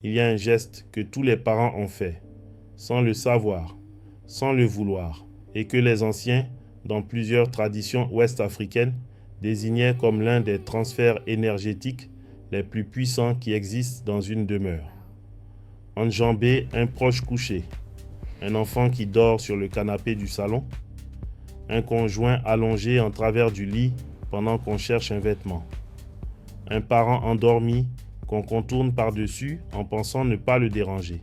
Il y a un geste que tous les parents ont fait, sans le savoir, sans le vouloir, et que les anciens, dans plusieurs traditions ouest-africaines, désignaient comme l'un des transferts énergétiques les plus puissants qui existent dans une demeure. Enjamber un proche couché, un enfant qui dort sur le canapé du salon, un conjoint allongé en travers du lit pendant qu'on cherche un vêtement, un parent endormi qu'on contourne par-dessus en pensant ne pas le déranger.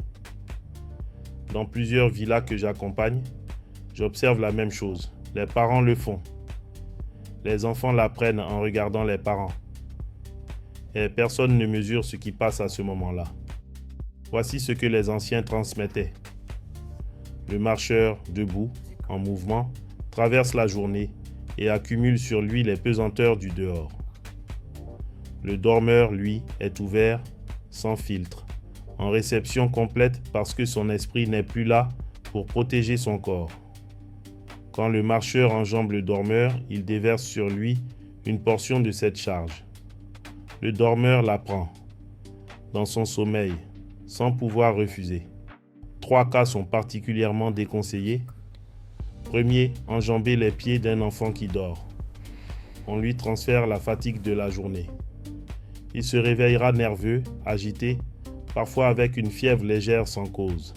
Dans plusieurs villas que j'accompagne, j'observe la même chose. Les parents le font. Les enfants l'apprennent en regardant les parents. Et personne ne mesure ce qui passe à ce moment-là. Voici ce que les anciens transmettaient. Le marcheur, debout, en mouvement, traverse la journée et accumule sur lui les pesanteurs du dehors. Le dormeur, lui, est ouvert, sans filtre, en réception complète parce que son esprit n'est plus là pour protéger son corps. Quand le marcheur enjambe le dormeur, il déverse sur lui une portion de cette charge. Le dormeur la prend, dans son sommeil, sans pouvoir refuser. 3 cas sont particulièrement déconseillés. Premier, enjamber les pieds d'un enfant qui dort. On lui transfère la fatigue de la journée. Il se réveillera nerveux, agité, parfois avec une fièvre légère sans cause.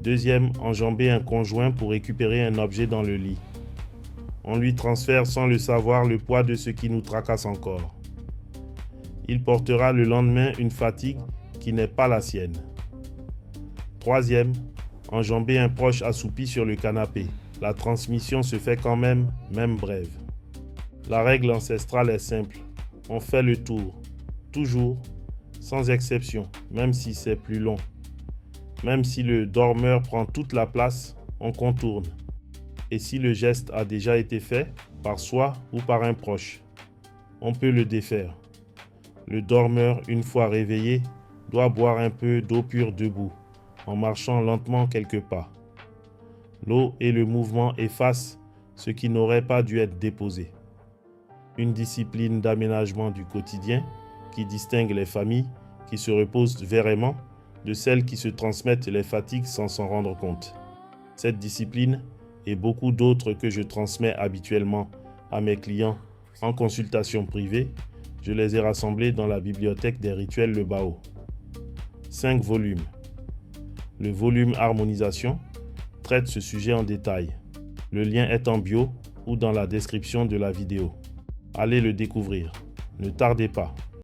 Deuxième, enjamber un conjoint pour récupérer un objet dans le lit. On lui transfère sans le savoir le poids de ce qui nous tracasse encore. Il portera le lendemain une fatigue qui n'est pas la sienne. Troisième, enjamber un proche assoupi sur le canapé. La transmission se fait quand même brève. La règle ancestrale est simple. On fait le tour. Toujours, sans exception, même si c'est plus long. Même si le dormeur prend toute la place, on contourne. Et si le geste a déjà été fait, par soi ou par un proche, on peut le défaire. Le dormeur, une fois réveillé, doit boire un peu d'eau pure debout, en marchant lentement quelques pas. L'eau et le mouvement effacent ce qui n'aurait pas dû être déposé. Une discipline d'aménagement du quotidien qui distingue les familles qui se reposent vraiment de celles qui se transmettent les fatigues sans s'en rendre compte. Cette discipline et beaucoup d'autres que je transmets habituellement à mes clients en consultation privée, je les ai rassemblées dans la bibliothèque des rituels Le Bao. 5 volumes. Le volume Harmonisation traite ce sujet en détail. Le lien est en bio ou dans la description de la vidéo. Allez le découvrir. Ne tardez pas.